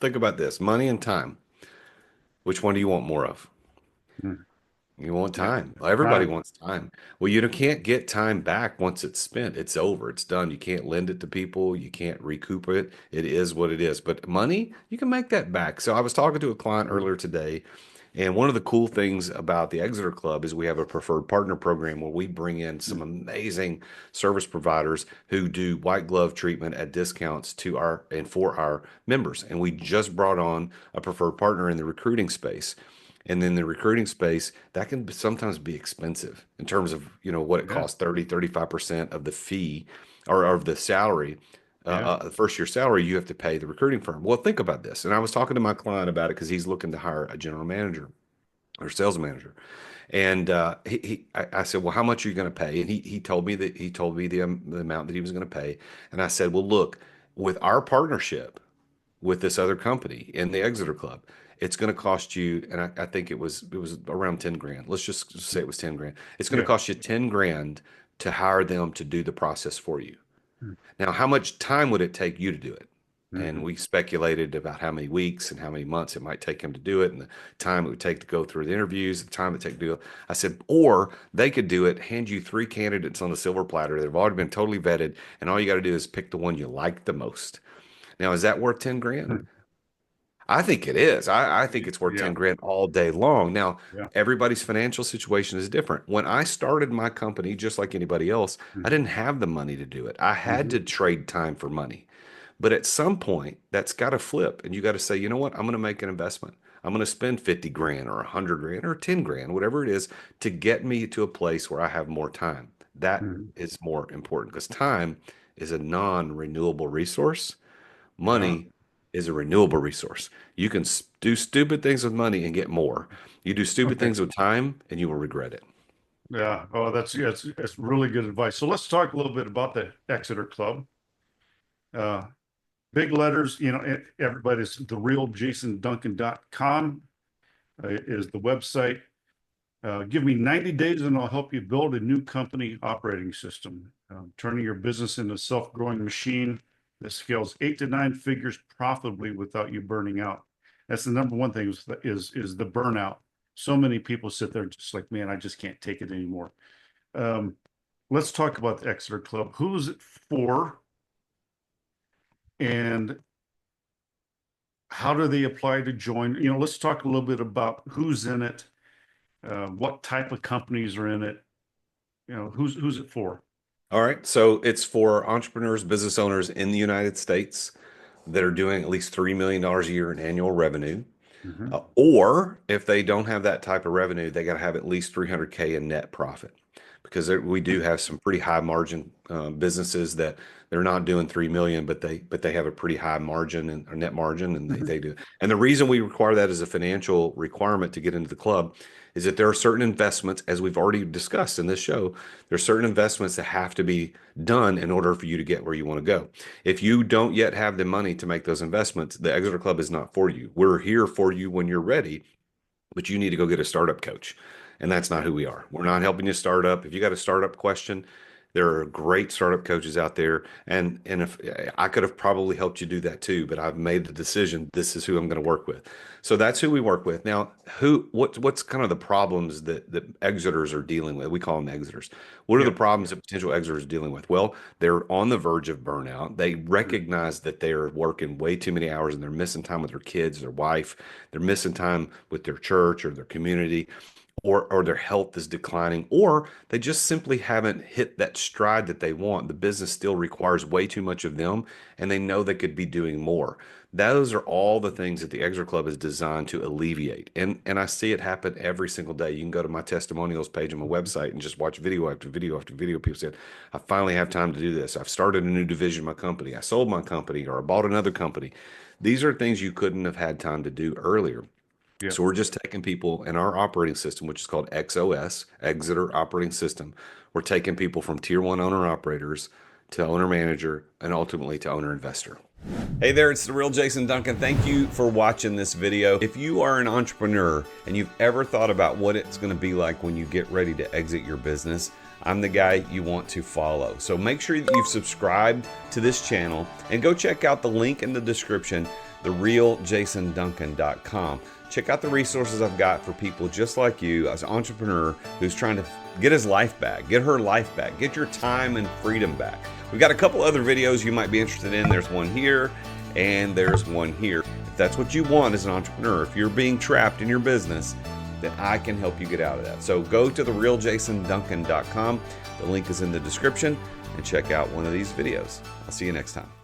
Think about this, money and time. Which one do you want more of? Mm. You want Yeah. time. Well, everybody Time. wants time. Well, you can't get time back once it's spent. It's over. It's done. You can't lend it to people. You can't recoup it. It is what it is. But money, you can make that back. So I was talking to a client Mm. earlier today, and one of the cool things about the Exeter Club is we have a preferred partner program where we bring in some Mm. amazing service providers who do white glove treatment at discounts to our and for our members. And we just brought on a preferred partner in the recruiting space. And then the recruiting space, that can sometimes be expensive in terms of, what it Yeah. costs, 35% of the fee or of the salary, Yeah. the first year salary, you have to pay the recruiting firm. Well, think about this. And I was talking to my client about it because he's looking to hire a general manager or sales manager. And I said, well, how much are you going to pay? And he told me the amount that he was going to pay. And I said, well, look, with our partnership, with this other company in the Exeter Club. It's going to cost you, and I think it was around 10 grand. Let's just say it was 10 grand. It's going to Yeah. cost you 10 grand to hire them to do the process for you. Mm. Now, how much time would it take you to do it? And Mhm. we speculated about how many weeks and how many months it might take him to do it, and the time it would take to go through the interviews, the time it would take to do it. I said, or they could do it, hand you three candidates on a silver platter that have already been totally vetted, and all you got to do is pick the one you like the most. Now, is that worth 10 grand? Mm. I think it is. I think it's worth Yeah. 10 grand all day long. Now, Yeah. everybody's financial situation is different. When I started my company, just like anybody else, I Mhm. didn't have the money to do it. I had Mhm. to trade time for money. But at some point, that's got to flip. And you got to say, you know what? I'm going to make an investment. I'm going to spend 50 grand or 100 grand or 10 grand, whatever it is, to get me to a place where I have more time. That Mhm. is more important because time is a non-renewable resource. Yeah. Money is a renewable resource. You can do stupid things with money and get more. You do stupid Okay. things with time and you will regret it. Yeah. Oh, that's really good advice. So let's talk a little bit about the Exeter Club. Uh, Big letters, everybody's the realjasonduncan.com is the website. Give me 90 days and I'll help you build a new company operating system, turning your business into a self-growing machine that scales 8 to 9 figures profitably without you burning out. That's the number one thing is the burnout. So many people sit there just like, man, I just can't take it anymore. Um, let's talk about the Exeter Club. Who is it for, and how do they apply to join? Let's talk a little bit about who's in it, what type of companies are in it. Who's it for? All right. So it's for entrepreneurs, business owners in the United States that are doing at least $3 million a year in annual revenue. Mhm. Or if they don't have that type of revenue, they got to have at least 300K in net profit because we do have some pretty high margin businesses that they're not doing 3 million, but they have a pretty high margin and or net margin, and they Mhm. do. And the reason we require that as a financial requirement to get into the club is that there are certain investments, as we've already discussed in this show, there's certain investments that have to be done in order for you to get where you want to go. If you don't yet have the money to make those investments, the Exeter Club is not for you. We're here for you when you're ready, but you need to go get a startup coach. And that's not Yeah. who we are. We're not helping you start up. If you got a startup question, there are great startup coaches out there. And if I could have probably helped you do that too, but I've made the decision this is who I'm going to work with. So that's who we work with. Now, what's kind of the problems that exiters are dealing with? We call them exiters. What are the Yeah. problems that potential exiters are dealing with? Well, they're on the verge of burnout. They recognize that they're working way too many hours and they're missing time with their kids, their wife, they're missing time with their church or their community, or their health is declining, or they just simply haven't hit that stride that they want. The business still requires way too much of them, and they know they could be doing more. Those are all the things that the Exeter Club is designed to alleviate. And I see it happen every single day. You can go to my testimonials page on my website and just watch video after video after video. People said, I finally have time to do this. I've started a new division of my company. I sold my company or I bought another company. These are things you couldn't have had time to do earlier. Yeah. So we're just taking people in our operating system, which is called XOS, Exeter Operating System. We're taking people from tier one owner operators to owner manager and ultimately to owner investor. Hey there, it's the real Jason Duncan. Thank you for watching this video. If you are an entrepreneur and you've ever thought about what it's going to be like when you get ready to exit your business, I'm the guy you want to follow. So make sure that you've subscribed to this channel and go check out the link in the description therealjasonduncan.com. Check out the resources I've got for people just like you, as an entrepreneur who's trying to get his life back, get her life back, get your time and freedom back. We've got a couple other videos you might be interested in. There's one here and there's one here. If that's what you want as an entrepreneur, if you're being trapped in your business, then I can help you get out of that. So go to therealjasonduncan.com. The link is in the description, and check out one of these videos. I'll see you next time.